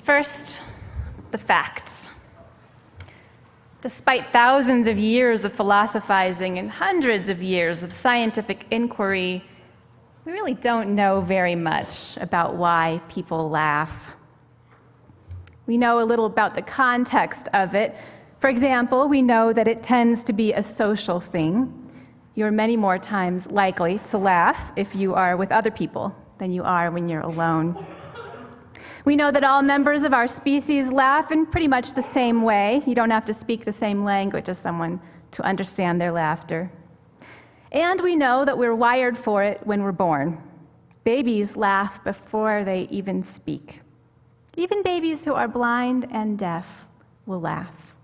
First, the facts. Despite thousands of years of philosophizing and hundreds of years of scientific inquiry, we really don't know very much about why people laugh. We know a little about the context of it. For example, we know that it tends to be a social thing. You're many more times likely to laugh if you are with other people than you are when you're alone. We know that all members of our species laugh in pretty much the same way. You don't have to speak the same language as someone to understand their laughter. And we know that we're wired for it when we're born. Babies laugh before they even speak. Even babies who are blind and deaf will laugh.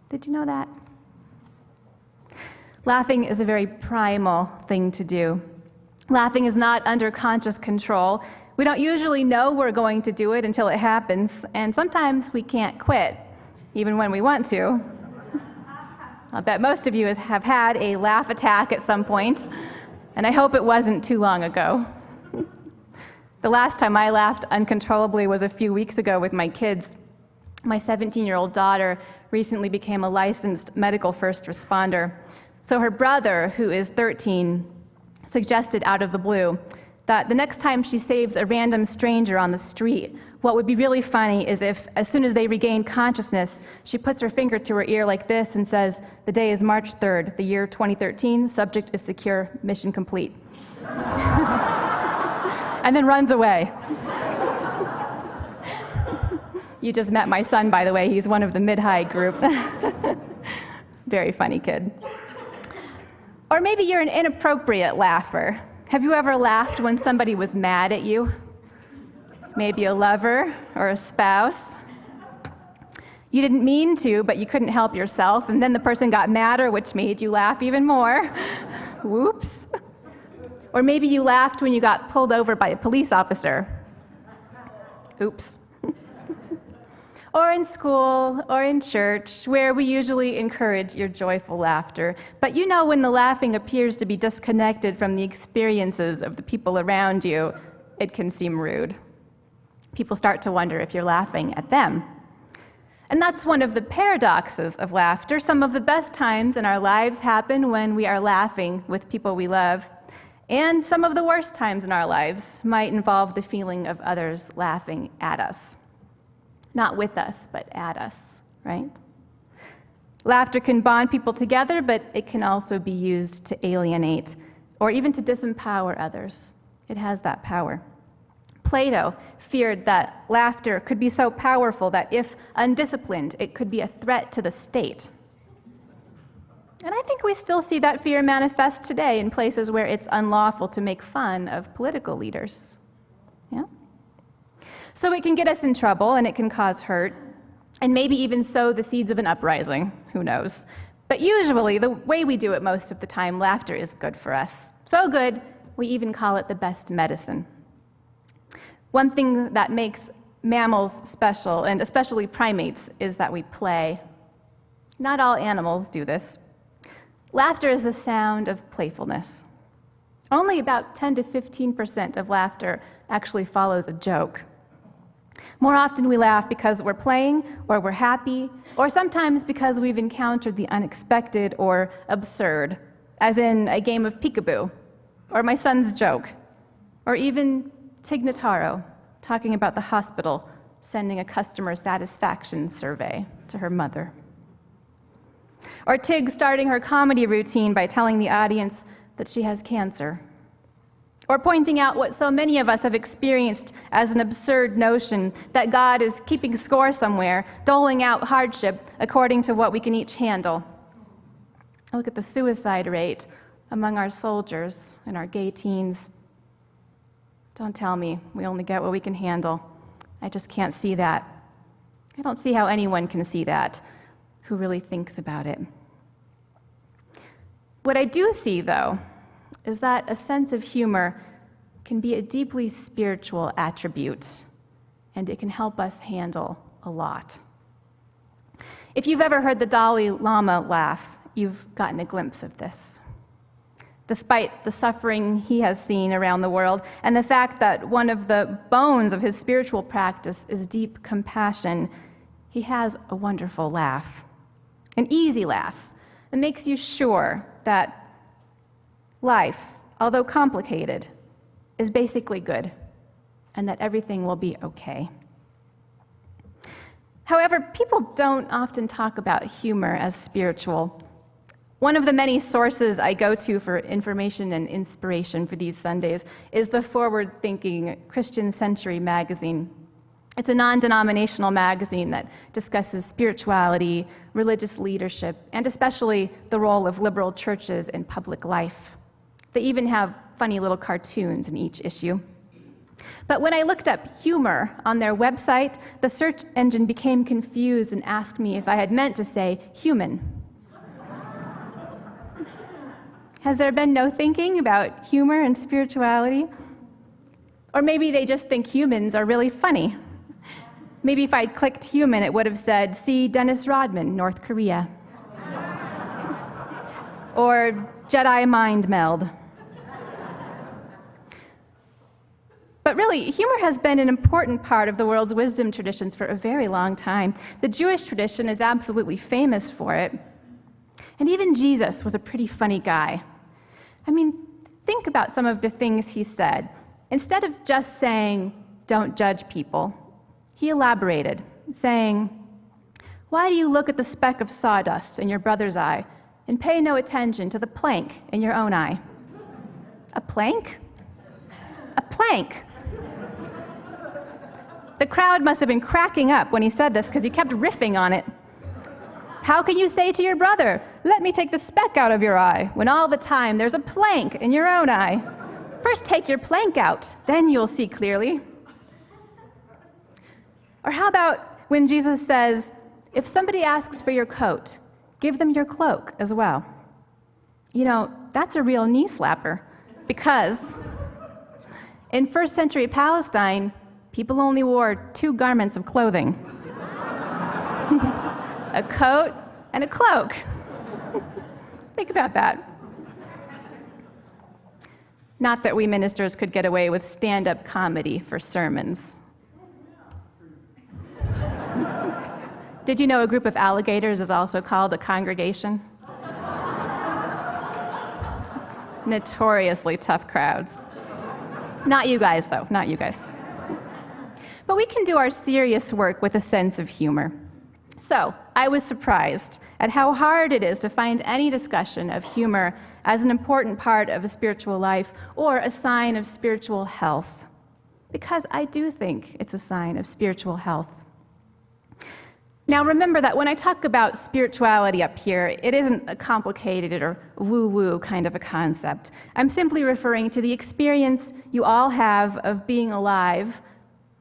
Did you know that? Laughing is a very primal thing to do. Laughing is not under conscious control. We don't usually know we're going to do it until it happens, and sometimes we can't quit, even when we want to. I'll bet most of you have had a laugh attack at some point, and I hope it wasn't too long ago. The last time I laughed uncontrollably was a few weeks ago with my kids. My 17-year-old daughter recently became a licensed medical first responder. So her brother, who is 13, suggested out of the blue that the next time she saves a random stranger on the street, what would be really funny is if, as soon as they regain consciousness, she puts her finger to her ear like this and says, "The day is March 3rd, the year 2013, subject is secure, mission complete." And then runs away. You just met my son, by the way. He's one of the mid-high group. Very funny kid. Or maybe you're an inappropriate laugher. Have you ever laughed when somebody was mad at you? Maybe a lover or a spouse. You didn't mean to, but you couldn't help yourself, and then the person got madder, which made you laugh even more. Whoops. Or maybe you laughed when you got pulled over by a police officer. Oops. Or in school, or in church, where we usually encourage your joyful laughter. But you know when the laughing appears to be disconnected from the experiences of the people around you, it can seem rude. People start to wonder if you're laughing at them. And that's one of the paradoxes of laughter. Some of the best times in our lives happen when we are laughing with people we love. And some of the worst times in our lives might involve the feeling of others laughing at us. Not with us, but at us, right? Laughter can bond people together, but it can also be used to alienate or even to disempower others. It has that power. Plato feared that laughter could be so powerful that if undisciplined, it could be a threat to the state. And I think we still see that fear manifest today in places where it's unlawful to make fun of political leaders. Yeah? So it can get us in trouble, and it can cause hurt, and maybe even sow the seeds of an uprising. Who knows? But usually, the way we do it most of the time, laughter is good for us. So good, we even call it the best medicine. One thing that makes mammals special, and especially primates, is that we play. Not all animals do this. Laughter is the sound of playfulness. Only about 10 to 15% of laughter actually follows a joke. More often we laugh because we're playing, or we're happy, or sometimes because we've encountered the unexpected or absurd, as in a game of peekaboo, or my son's joke, or even Tig Notaro talking about the hospital sending a customer satisfaction survey to her mother. Or Tig starting her comedy routine by telling the audience that she has cancer. Or pointing out what so many of us have experienced as an absurd notion that God is keeping score somewhere, doling out hardship according to what we can each handle. Look at the suicide rate among our soldiers and our gay teens. Don't tell me we only get what we can handle. I just can't see that. I don't see how anyone can see that who really thinks about it. What I do see, though, is that a sense of humor can be a deeply spiritual attribute, and it can help us handle a lot. If you've ever heard the Dalai Lama laugh, you've gotten a glimpse of this. Despite the suffering he has seen around the world and the fact that one of the bones of his spiritual practice is deep compassion, he has a wonderful laugh, an easy laugh that makes you sure that life, although complicated, is basically good and that everything will be okay. However, people don't often talk about humor as spiritual. One of the many sources I go to for information and inspiration for these Sundays is the forward-thinking Christian Century magazine. It's a non-denominational magazine that discusses spirituality, religious leadership, and especially the role of liberal churches in public life. They even have funny little cartoons in each issue. But when I looked up humor on their website, the search engine became confused and asked me if I had meant to say human. Has there been no thinking about humor and spirituality? Or maybe they just think humans are really funny. Maybe if I'd clicked human, it would have said, see Dennis Rodman, North Korea. Or Jedi mind meld. But really, humor has been an important part of the world's wisdom traditions for a very long time. The Jewish tradition is absolutely famous for it. And even Jesus was a pretty funny guy. I mean, think about some of the things he said. Instead of just saying, don't judge people, he elaborated, saying, why do you look at the speck of sawdust in your brother's eye and pay no attention to the plank in your own eye? A plank? A plank! The crowd must have been cracking up when he said this because he kept riffing on it. How can you say to your brother, let me take the speck out of your eye, when all the time there's a plank in your own eye? First take your plank out, then you'll see clearly. Or how about when Jesus says, if somebody asks for your coat, give them your cloak as well. You know, that's a real knee slapper, because in first century Palestine, people only wore 2 garments of clothing. A coat and a cloak. Think about that. Not that we ministers could get away with stand-up comedy for sermons. Did you know a group of alligators is also called a congregation? Notoriously tough crowds. Not you guys, though, not you guys. But we can do our serious work with a sense of humor. So, I was surprised at how hard it is to find any discussion of humor as an important part of a spiritual life or a sign of spiritual health, because I do think it's a sign of spiritual health. Now, remember that when I talk about spirituality up here, it isn't a complicated or woo-woo kind of a concept. I'm simply referring to the experience you all have of being alive,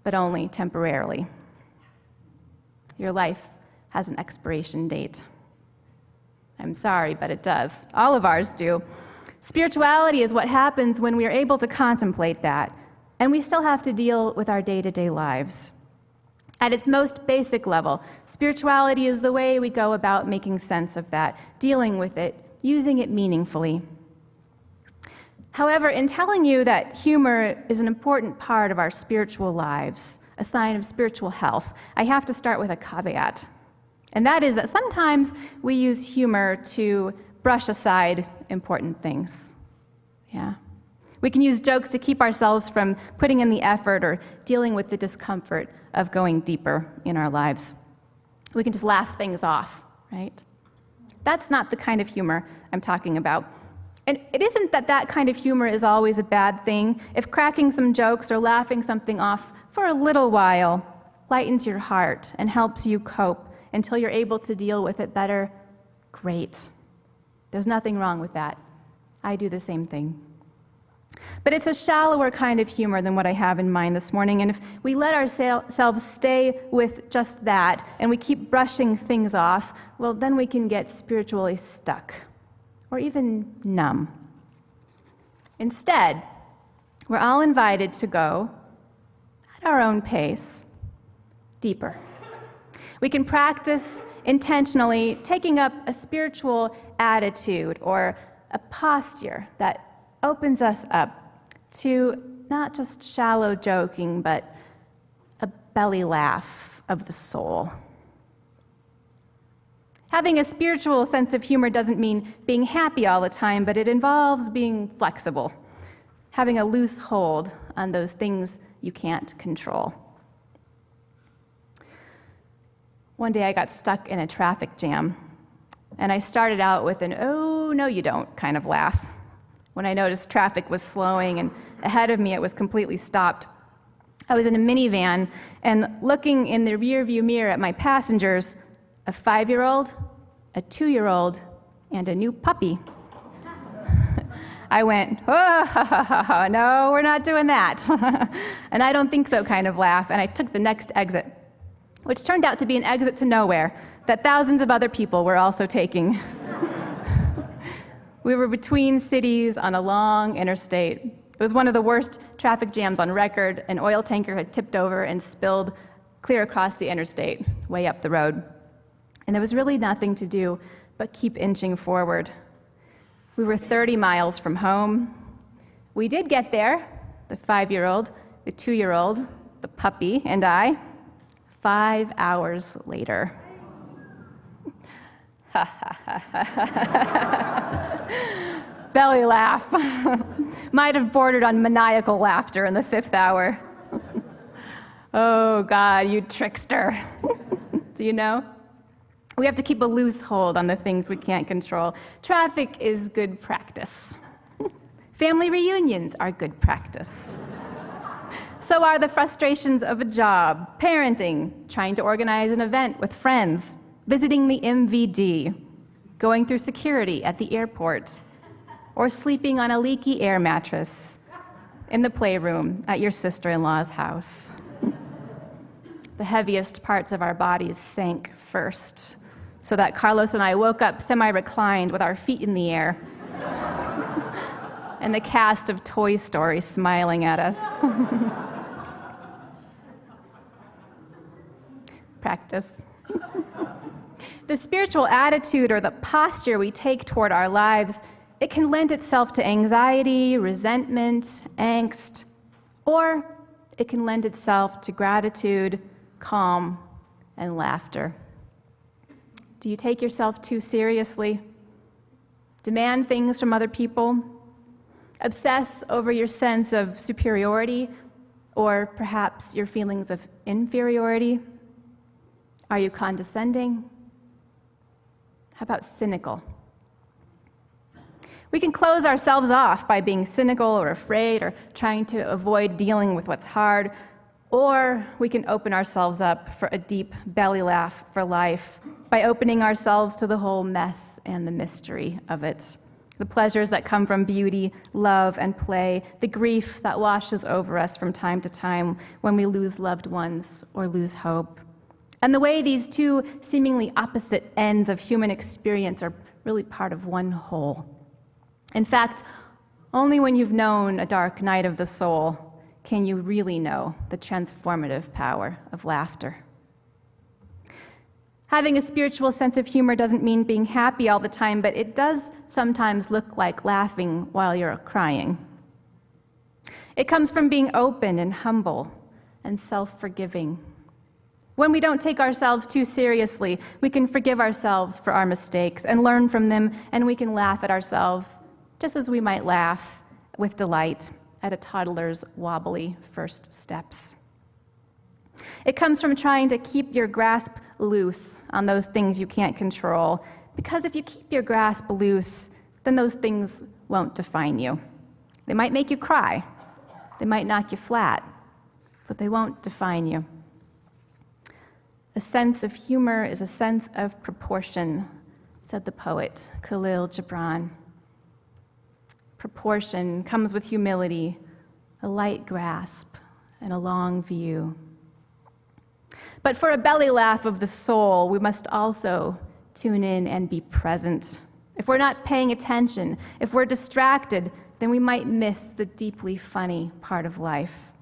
but only temporarily. Your life has an expiration date. I'm sorry, but it does. All of ours do. Spirituality is what happens when we are able to contemplate that, and we still have to deal with our day-to-day lives. At its most basic level, spirituality is the way we go about making sense of that, dealing with it, using it meaningfully. However, in telling you that humor is an important part of our spiritual lives, a sign of spiritual health, I have to start with a caveat. And that is that sometimes we use humor to brush aside important things. Yeah. We can use jokes to keep ourselves from putting in the effort or dealing with the discomfort of going deeper in our lives. We can just laugh things off, right? That's not the kind of humor I'm talking about. And it isn't that that kind of humor is always a bad thing. If cracking some jokes or laughing something off for a little while lightens your heart and helps you cope until you're able to deal with it better, great. There's nothing wrong with that. I do the same thing. But it's a shallower kind of humor than what I have in mind this morning, and if we let ourselves stay with just that, and we keep brushing things off, well, then we can get spiritually stuck, or even numb. Instead, we're all invited to go, at our own pace, deeper. We can practice intentionally taking up a spiritual attitude or a posture that opens us up to not just shallow joking, but a belly laugh of the soul. Having a spiritual sense of humor doesn't mean being happy all the time, but it involves being flexible, having a loose hold on those things you can't control. One day I got stuck in a traffic jam, and I started out with an "oh, no you don't" kind of laugh. When I noticed traffic was slowing and ahead of me it was completely stopped, I was in a minivan, and looking in the rearview mirror at my passengers, a 5-year-old, a 2-year-old, and a new puppy. I went, "Oh, no, we're not doing that." And "I don't think so" kind of laugh, and I took the next exit, which turned out to be an exit to nowhere that thousands of other people were also taking. We were between cities on a long interstate. It was one of the worst traffic jams on record. An oil tanker had tipped over and spilled clear across the interstate, way up the road. And there was really nothing to do but keep inching forward. We were 30 miles from home. We did get there, the 5-year-old, the 2-year-old, the puppy, and I, 5 hours later. Belly laugh. Might have bordered on maniacal laughter in the 5th hour. Oh, God, you trickster. Do you know? We have to keep a loose hold on the things we can't control. Traffic is good practice. Family reunions are good practice. So are the frustrations of a job, parenting, trying to organize an event with friends, visiting the MVD, going through security at the airport, or sleeping on a leaky air mattress in the playroom at your sister-in-law's house. The heaviest parts of our bodies sank first, so that Carlos and I woke up semi-reclined with our feet in the air, and the cast of Toy Story smiling at us. Practice. The spiritual attitude or the posture we take toward our lives, it can lend itself to anxiety, resentment, angst, or it can lend itself to gratitude, calm, and laughter. Do you take yourself too seriously? Demand things from other people? Obsess over your sense of superiority or perhaps your feelings of inferiority? Are you condescending? How about cynical? We can close ourselves off by being cynical or afraid or trying to avoid dealing with what's hard, or we can open ourselves up for a deep belly laugh for life by opening ourselves to the whole mess and the mystery of it. The pleasures that come from beauty, love, and play, the grief that washes over us from time to time when we lose loved ones or lose hope. And the way these two seemingly opposite ends of human experience are really part of one whole. In fact, only when you've known a dark night of the soul can you really know the transformative power of laughter. Having a spiritual sense of humor doesn't mean being happy all the time, but it does sometimes look like laughing while you're crying. It comes from being open and humble and self-forgiving. When we don't take ourselves too seriously, we can forgive ourselves for our mistakes and learn from them, and we can laugh at ourselves, just as we might laugh with delight at a toddler's wobbly first steps. It comes from trying to keep your grasp loose on those things you can't control, because if you keep your grasp loose, then those things won't define you. They might make you cry, they might knock you flat, but they won't define you. A sense of humor is a sense of proportion, said the poet Khalil Gibran. Proportion comes with humility, a light grasp, and a long view. But for a belly laugh of the soul, we must also tune in and be present. If we're not paying attention, if we're distracted, then we might miss the deeply funny part of life.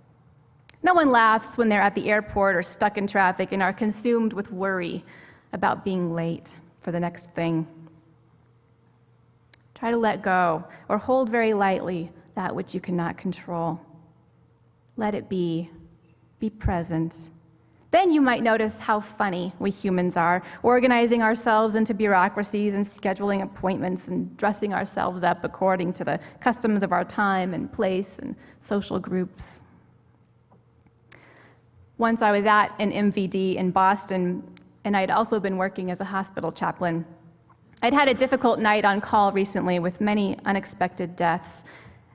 No one laughs when they're at the airport or stuck in traffic and are consumed with worry about being late for the next thing. Try to let go or hold very lightly that which you cannot control. Let it be. Be present. Then you might notice how funny we humans are, organizing ourselves into bureaucracies and scheduling appointments and dressing ourselves up according to the customs of our time and place and social groups. Once I was at an MVD in Boston, and I'd also been working as a hospital chaplain. I'd had a difficult night on call recently with many unexpected deaths.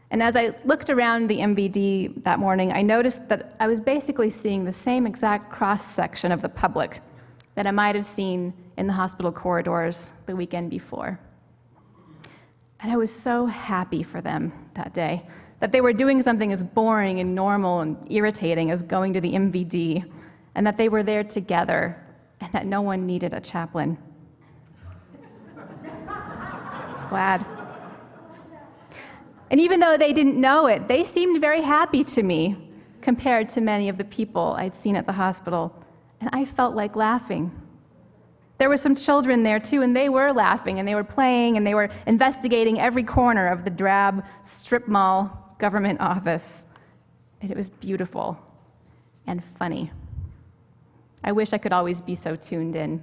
And as I looked around the MVD that morning, I noticed that I was basically seeing the same exact cross-section of the public that I might have seen in the hospital corridors the weekend before. And I was so happy for them that day, that they were doing something as boring and normal and irritating as going to the MVD, and that they were there together, and that no one needed a chaplain. I was glad. And even though they didn't know it, they seemed very happy to me compared to many of the people I'd seen at the hospital, and I felt like laughing. There were some children there too, and they were laughing, and they were playing, and they were investigating every corner of the drab strip mall government office. And it was beautiful and funny. I wish I could always be so tuned in.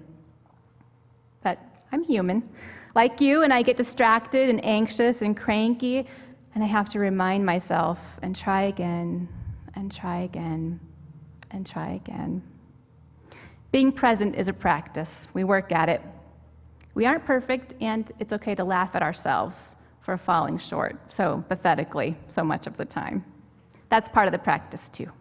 But I'm human, like you, and I get distracted and anxious and cranky, and I have to remind myself and try again, and try again, and try again. Being present is a practice. We work at it. We aren't perfect, and it's okay to laugh at ourselves for falling short so pathetically so much of the time. That's part of the practice, too.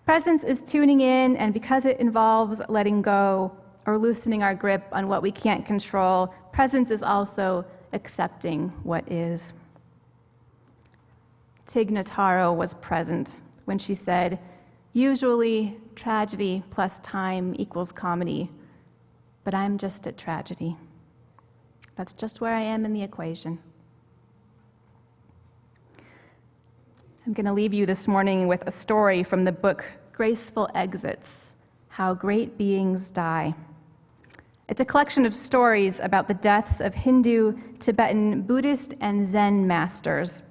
Presence is tuning in, and because it involves letting go or loosening our grip on what we can't control, presence is also accepting what is. Tig Notaro was present when she said, "Usually, tragedy plus time equals comedy, but I'm just at tragedy. That's just where I am in the equation." I'm going to leave you this morning with a story from the book Graceful Exits: How Great Beings Die. It's a collection of stories about the deaths of Hindu, Tibetan, Buddhist, and Zen masters.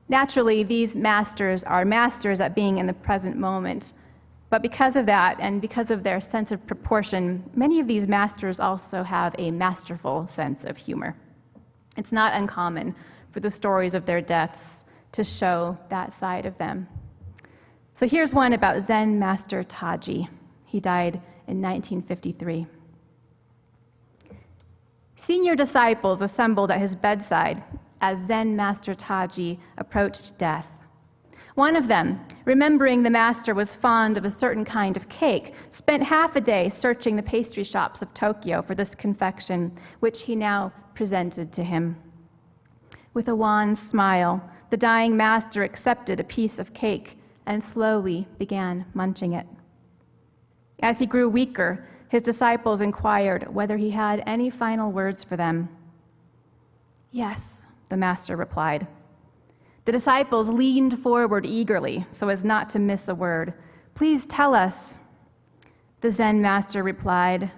Naturally, these masters are masters at being in the present moment, but because of that, and because of their sense of proportion, many of these masters also have a masterful sense of humor. It's not uncommon for the stories of their deaths to show that side of them. So here's one about Zen master Taji. He died in 1953. Senior disciples assembled at his bedside as Zen master Taji approached death. One of them, remembering the master was fond of a certain kind of cake, spent half a day searching the pastry shops of Tokyo for this confection, which he now presented to him. With a wan smile, the dying master accepted a piece of cake and slowly began munching it. As he grew weaker, his disciples inquired whether he had any final words for them. "Yes," the master replied. The disciples leaned forward eagerly so as not to miss a word. "Please tell us." The Zen master replied,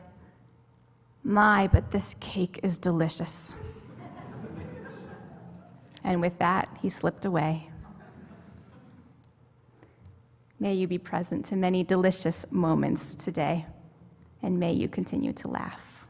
"My, but this cake is delicious." And with that, he slipped away. May you be present to many delicious moments today, and may you continue to laugh.